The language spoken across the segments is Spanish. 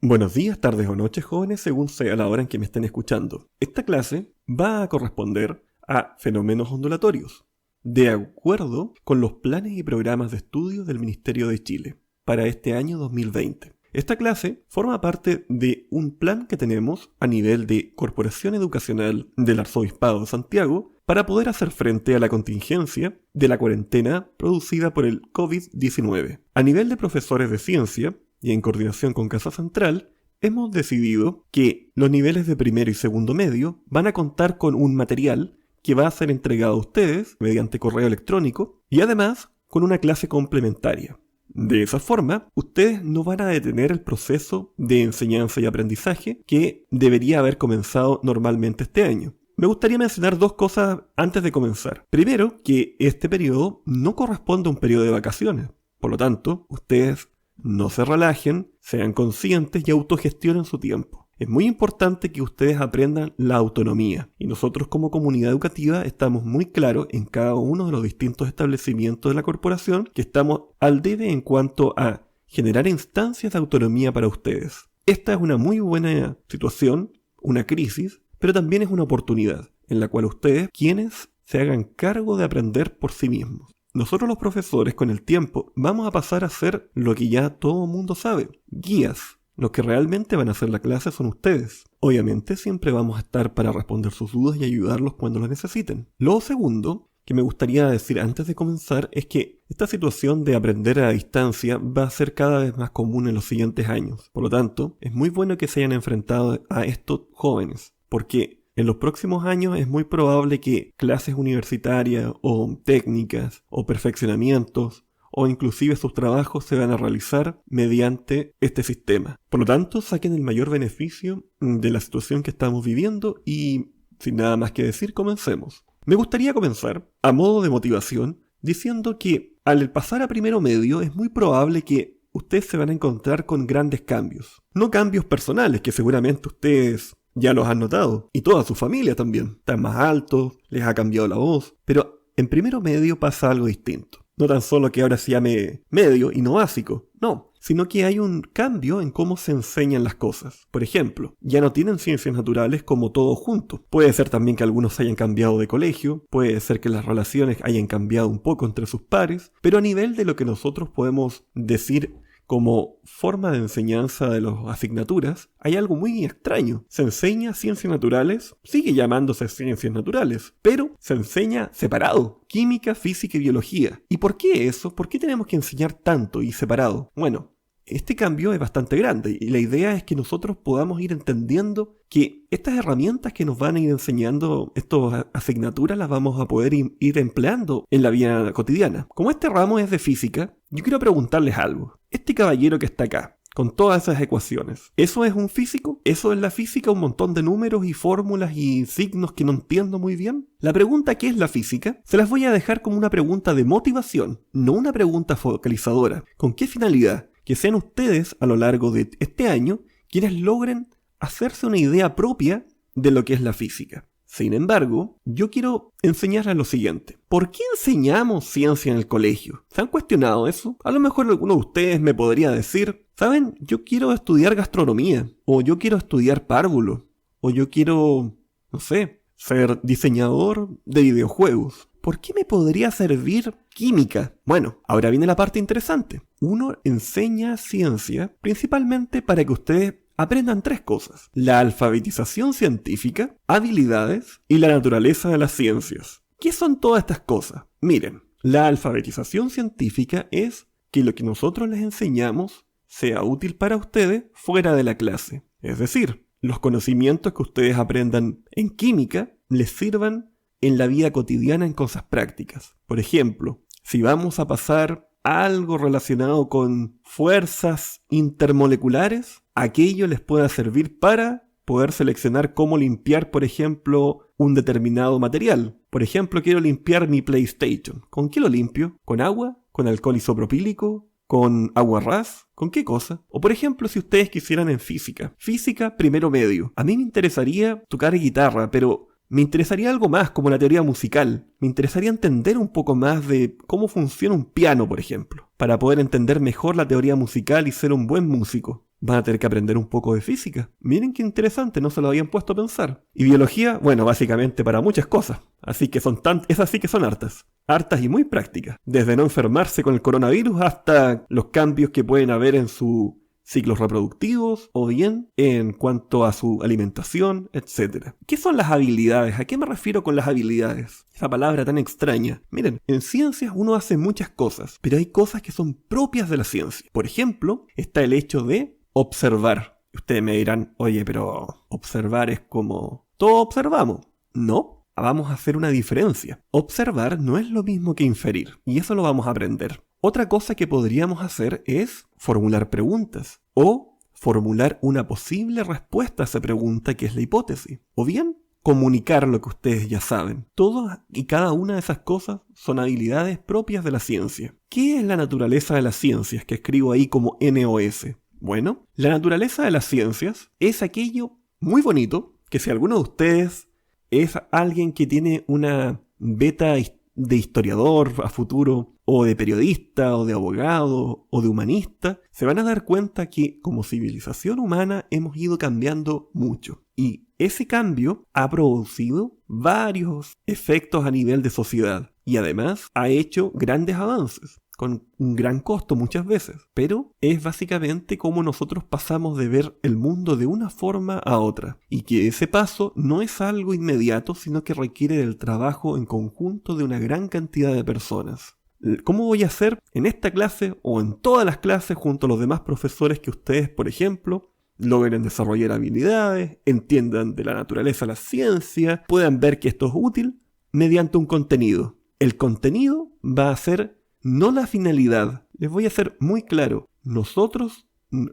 Buenos días, tardes o noches, jóvenes, según sea la hora en que me estén escuchando. Esta clase va a corresponder a fenómenos ondulatorios, de acuerdo con los planes y programas de estudio del Ministerio de Chile para este año 2020. Esta clase forma parte de un plan que tenemos a nivel de Corporación Educacional del Arzobispado de Santiago para poder hacer frente a la contingencia de la cuarentena producida por el COVID-19. A nivel de profesores de ciencia, y en coordinación con Casa Central, hemos decidido que los niveles de primero y segundo medio van a contar con un material que va a ser entregado a ustedes mediante correo electrónico y además con una clase complementaria. De esa forma, ustedes no van a detener el proceso de enseñanza y aprendizaje que debería haber comenzado normalmente este año. Me gustaría mencionar dos cosas antes de comenzar. Primero, que este periodo no corresponde a un periodo de vacaciones. Por lo tanto, ustedes no se relajen, sean conscientes y autogestionen su tiempo. Es muy importante que ustedes aprendan la autonomía y nosotros como comunidad educativa estamos muy claros en cada uno de los distintos establecimientos de la corporación que estamos al debe en cuanto a generar instancias de autonomía para ustedes. Esta es una muy buena situación, una crisis, pero también es una oportunidad en la cual ustedes, quienes se hagan cargo de aprender por sí mismos. Nosotros los profesores con el tiempo vamos a pasar a ser lo que ya todo el mundo sabe, guías. Los que realmente van a hacer la clase son ustedes. Obviamente siempre vamos a estar para responder sus dudas y ayudarlos cuando lo necesiten. Lo segundo que me gustaría decir antes de comenzar es que esta situación de aprender a distancia va a ser cada vez más común en los siguientes años. Por lo tanto, es muy bueno que se hayan enfrentado a estos jóvenes, porque en los próximos años es muy probable que clases universitarias o técnicas o perfeccionamientos o inclusive sus trabajos se van a realizar mediante este sistema. Por lo tanto, saquen el mayor beneficio de la situación que estamos viviendo y sin nada más que decir, comencemos. Me gustaría comenzar, a modo de motivación, diciendo que al pasar a primero medio es muy probable que ustedes se van a encontrar con grandes cambios. No cambios personales, que seguramente ustedes ya los han notado, y toda su familia también. Están más altos, les ha cambiado la voz, pero en primero medio pasa algo distinto. No tan solo que ahora se llame medio y no básico, no, sino que hay un cambio en cómo se enseñan las cosas. Por ejemplo, ya no tienen ciencias naturales como todos juntos. Puede ser también que algunos hayan cambiado de colegio, puede ser que las relaciones hayan cambiado un poco entre sus pares, pero a nivel de lo que nosotros podemos decir como forma de enseñanza de las asignaturas, hay algo muy extraño. Se enseña ciencias naturales, sigue llamándose ciencias naturales, pero se enseña separado. Química, física y biología. ¿Y por qué eso? ¿Por qué tenemos que enseñar tanto y separado? Bueno, este cambio es bastante grande y la idea es que nosotros podamos ir entendiendo que estas herramientas que nos van a ir enseñando, estas asignaturas, las vamos a poder ir empleando en la vida cotidiana. Como este ramo es de física, yo quiero preguntarles algo. Este caballero que está acá, con todas esas ecuaciones, ¿eso es un físico? ¿Eso es la física? ¿Un montón de números y fórmulas y signos que no entiendo muy bien? La pregunta ¿qué es la física? Se las voy a dejar como una pregunta de motivación, no una pregunta focalizadora. ¿Con qué finalidad? Que sean ustedes a lo largo de este año quienes logren hacerse una idea propia de lo que es la física. Sin embargo, yo quiero enseñarles lo siguiente. ¿Por qué enseñamos ciencia en el colegio? ¿Se han cuestionado eso? A lo mejor alguno de ustedes me podría decir, ¿saben? Yo quiero estudiar gastronomía, o yo quiero estudiar párvulo, o yo quiero, no sé, ser diseñador de videojuegos. ¿Por qué me podría servir química? Bueno, ahora viene la parte interesante. Uno enseña ciencia principalmente para que ustedes aprendan tres cosas: la alfabetización científica, habilidades y la naturaleza de las ciencias. ¿Qué son todas estas cosas? Miren, la alfabetización científica es que lo que nosotros les enseñamos sea útil para ustedes fuera de la clase. Es decir, los conocimientos que ustedes aprendan en química les sirvan en la vida cotidiana en cosas prácticas. Por ejemplo, si vamos a pasar algo relacionado con fuerzas intermoleculares, aquello les pueda servir para poder seleccionar cómo limpiar, por ejemplo, un determinado material. Por ejemplo, quiero limpiar mi PlayStation. ¿Con qué lo limpio? ¿Con agua? ¿Con alcohol isopropílico? ¿Con agua ras? ¿Con qué cosa? O por ejemplo, si ustedes quisieran en física. Física primero medio. A mí me interesaría tocar guitarra, pero me interesaría algo más, como la teoría musical. Me interesaría entender un poco más de cómo funciona un piano, por ejemplo, para poder entender mejor la teoría musical y ser un buen músico. van a tener que aprender un poco de física. Miren qué interesante, no se lo habían puesto a pensar. Y biología, bueno, básicamente para muchas cosas. Así que esas sí que son hartas. Hartas y muy prácticas. Desde no enfermarse con el coronavirus hasta los cambios que pueden haber en sus ciclos reproductivos o bien en cuanto a su alimentación, etc. ¿Qué son las habilidades? ¿A qué me refiero con las habilidades? Esa palabra tan extraña. Miren, en ciencias uno hace muchas cosas, pero hay cosas que son propias de la ciencia. Por ejemplo, está el hecho de observar. Ustedes me dirán, oye, pero observar es como todo observamos. No, vamos a hacer una diferencia. Observar no es lo mismo que inferir, y eso lo vamos a aprender. Otra cosa que podríamos hacer es formular preguntas o formular una posible respuesta a esa pregunta que es la hipótesis. O bien, comunicar lo que ustedes ya saben. Todas y cada una de esas cosas son habilidades propias de la ciencia. ¿Qué es la naturaleza de las ciencias que escribo ahí como NOS? Bueno, la naturaleza de las ciencias es aquello muy bonito que si alguno de ustedes es alguien que tiene una beta de historiador a futuro, o de periodista, o de abogado, o de humanista, se van a dar cuenta que como civilización humana hemos ido cambiando mucho. Y ese cambio ha producido varios efectos a nivel de sociedad. Y además ha hecho grandes avances, con un gran costo muchas veces. Pero es básicamente cómo nosotros pasamos de ver el mundo de una forma a otra. Y que ese paso no es algo inmediato, sino que requiere del trabajo en conjunto de una gran cantidad de personas. ¿Cómo voy a hacer en esta clase o en todas las clases junto a los demás profesores que ustedes, por ejemplo, logren desarrollar habilidades, entiendan de la naturaleza la ciencia, puedan ver que esto es útil mediante un contenido? El contenido va a ser no la finalidad. Les voy a ser muy claro. Nosotros,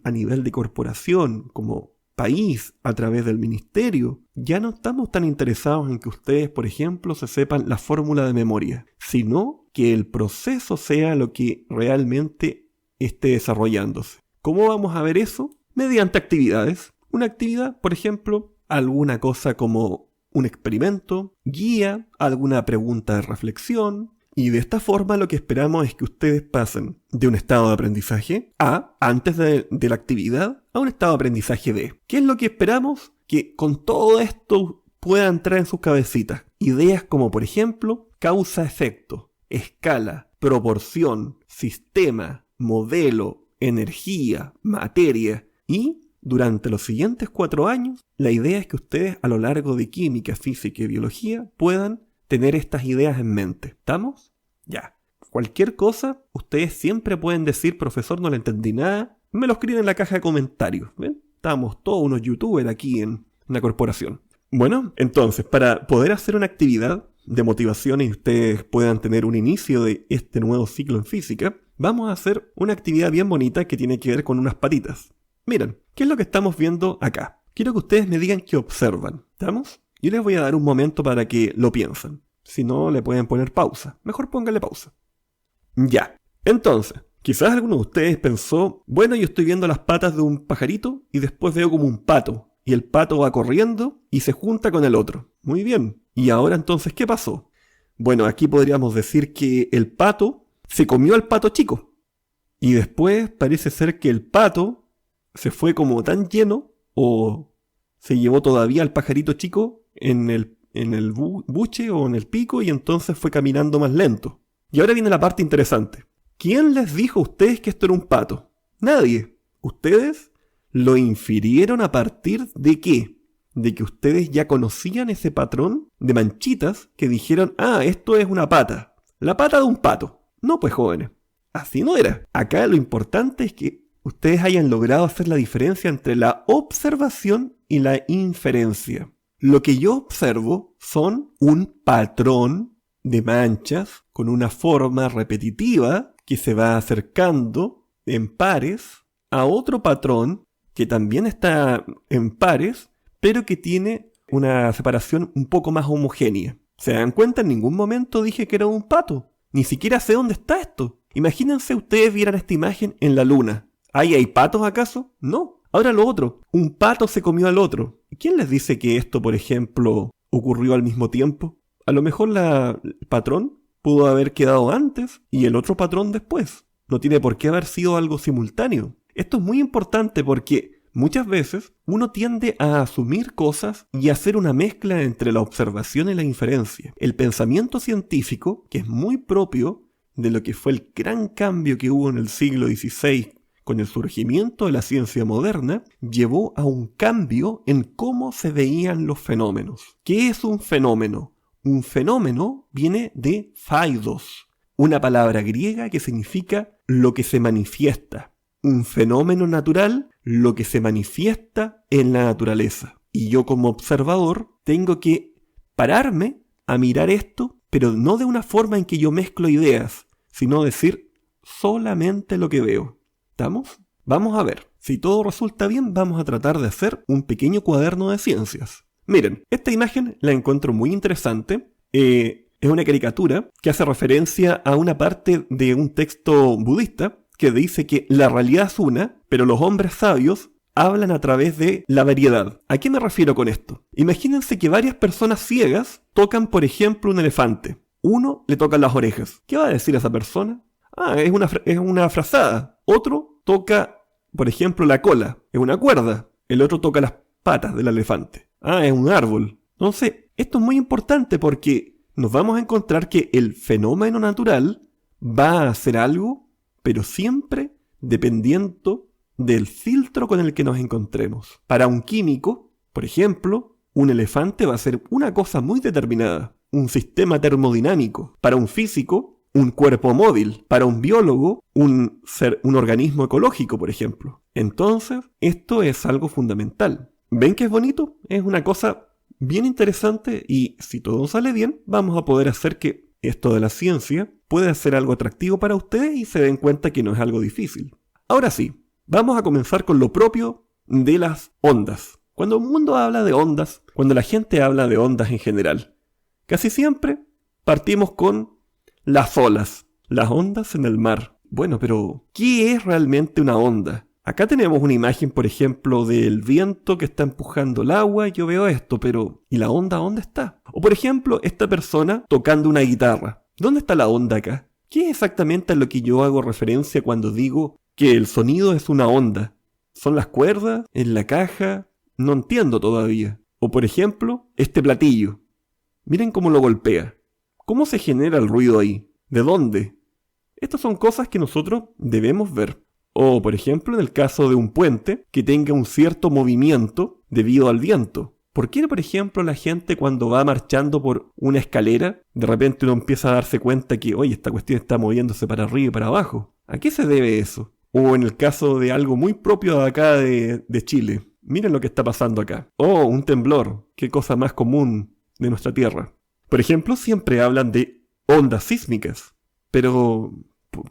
a nivel de corporación, como país, a través del ministerio, ya no estamos tan interesados en que ustedes, por ejemplo, se sepan la fórmula de memoria, sino que el proceso sea lo que realmente esté desarrollándose. ¿Cómo vamos a ver eso? Mediante actividades. Una actividad, por ejemplo, alguna cosa como un experimento, guía, alguna pregunta de reflexión. Y de esta forma lo que esperamos es que ustedes pasen de un estado de aprendizaje A, antes de la actividad, a un estado de aprendizaje B. ¿Qué es lo que esperamos? Que con todo esto pueda entrar en sus cabecitas ideas como, por ejemplo, causa-efecto, escala, proporción, sistema, modelo, energía, materia. Y durante los siguientes 4 años, la idea es que ustedes a lo largo de química, física y biología puedan tener estas ideas en mente. ¿Estamos? Ya. Cualquier cosa, ustedes siempre pueden decir, profesor, no le entendí nada. Me lo escriben en la caja de comentarios. ¿Ven? Estamos todos unos youtubers aquí en la corporación. Bueno, entonces, para poder hacer una actividad de motivación y ustedes puedan tener un inicio de este nuevo ciclo en física, vamos a hacer una actividad bien bonita que tiene que ver con unas patitas. Miren, ¿qué es lo que estamos viendo acá? Quiero que ustedes me digan qué observan. ¿Estamos? Yo les voy a dar un momento para que lo piensen. Si no, le pueden poner pausa. Mejor pónganle pausa. Ya. Entonces, quizás alguno de ustedes pensó, bueno, yo estoy viendo las patas de un pajarito y después veo como un pato. Y el pato va corriendo y se junta con el otro. Muy bien. ¿Y ahora entonces qué pasó? Bueno, aquí podríamos decir que el pato se comió al pato chico. Y después parece ser que el pato se fue como tan lleno o se llevó todavía al pajarito chico en el buche o en el pico y entonces fue caminando más lento. Y ahora viene la parte interesante. ¿Quién les dijo a ustedes que esto era un pato? Nadie. Ustedes lo infirieron a partir de ¿qué? De que ustedes ya conocían ese patrón de manchitas que dijeron, esto es una pata. La pata de un pato. No pues jóvenes. Así no era. Acá lo importante es que ustedes hayan logrado hacer la diferencia entre la observación y la inferencia. Lo que yo observo son un patrón de manchas con una forma repetitiva que se va acercando en pares a otro patrón que también está en pares, pero que tiene una separación un poco más homogénea. ¿Se dan cuenta? En ningún momento dije que era un pato. Ni siquiera sé dónde está esto. Imagínense ustedes vieran esta imagen en la luna. ¿Hay patos acaso? No. Ahora lo otro. Un pato se comió al otro. ¿Quién les dice que esto, por ejemplo, ocurrió al mismo tiempo? A lo mejor el patrón pudo haber quedado antes y el otro patrón después. No tiene por qué haber sido algo simultáneo. Esto es muy importante porque muchas veces uno tiende a asumir cosas y hacer una mezcla entre la observación y la inferencia. El pensamiento científico, que es muy propio de lo que fue el gran cambio que hubo en el siglo XVI con el surgimiento de la ciencia moderna, llevó a un cambio en cómo se veían los fenómenos. ¿Qué es un fenómeno? Un fenómeno viene de phaidos, una palabra griega que significa lo que se manifiesta. Un fenómeno natural, lo que se manifiesta en la naturaleza. Y yo como observador tengo que pararme a mirar esto, pero no de una forma en que yo mezclo ideas, sino decir solamente lo que veo. ¿Estamos? Vamos a ver. Si todo resulta bien, vamos a tratar de hacer un pequeño cuaderno de ciencias. Miren, esta imagen la encuentro muy interesante. Es una caricatura que hace referencia a una parte de un texto budista que dice que la realidad es una, pero los hombres sabios hablan a través de la variedad. ¿A qué me refiero con esto? Imagínense que varias personas ciegas tocan, por ejemplo, un elefante. Uno le toca las orejas. ¿Qué va a decir esa persona? Es una frazada. Otro toca, por ejemplo, la cola. Es una cuerda. El otro toca las patas del elefante. Es un árbol. Entonces, esto es muy importante porque nos vamos a encontrar que el fenómeno natural va a hacer algo, pero siempre dependiendo del filtro con el que nos encontremos. Para un químico, por ejemplo, un elefante va a ser una cosa muy determinada, un sistema termodinámico. Para un físico, un cuerpo móvil. Para un biólogo, un organismo ecológico, por ejemplo. Entonces, esto es algo fundamental. ¿Ven que es bonito? Es una cosa bien interesante y si todo sale bien, vamos a poder hacer que esto de la ciencia puede ser algo atractivo para ustedes y se den cuenta que no es algo difícil. Ahora sí, vamos a comenzar con lo propio de las ondas. Cuando el mundo habla de ondas, cuando la gente habla de ondas en general, casi siempre partimos con las olas, las ondas en el mar. Bueno, pero ¿qué es realmente una onda? Acá tenemos una imagen, por ejemplo, del viento que está empujando el agua y yo veo esto, pero ¿y la onda dónde está? O por ejemplo, esta persona tocando una guitarra. ¿Dónde está la onda acá? ¿Qué es exactamente a lo que yo hago referencia cuando digo que el sonido es una onda? ¿Son las cuerdas? ¿En la caja? No entiendo todavía. O por ejemplo, este platillo. Miren cómo lo golpea. ¿Cómo se genera el ruido ahí? ¿De dónde? Estas son cosas que nosotros debemos ver. O, por ejemplo, en el caso de un puente que tenga un cierto movimiento debido al viento. ¿Por qué, por ejemplo, la gente cuando va marchando por una escalera, de repente uno empieza a darse cuenta que, oye, esta cuestión está moviéndose para arriba y para abajo? ¿A qué se debe eso? O en el caso de algo muy propio de acá de Chile. Miren lo que está pasando acá. Oh, un temblor. Qué cosa más común de nuestra tierra. Por ejemplo, siempre hablan de ondas sísmicas. Pero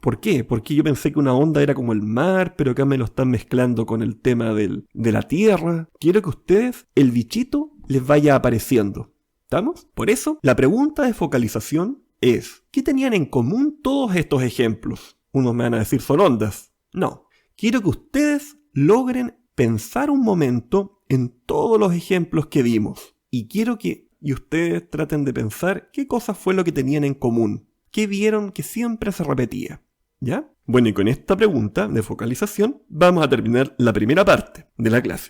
¿por qué? Porque yo pensé que una onda era como el mar, pero acá me lo están mezclando con el tema de la tierra. Quiero que ustedes, el bichito, les vaya apareciendo. ¿Estamos? Por eso, la pregunta de focalización es, ¿qué tenían en común todos estos ejemplos? Unos me van a decir son ondas. No. Quiero que ustedes logren pensar un momento en todos los ejemplos que vimos. Y quiero que ustedes traten de pensar qué cosa fue lo que tenían en común. ¿Qué vieron que siempre se repetía? ¿Ya? Bueno, y con esta pregunta de focalización vamos a terminar la primera parte de la clase.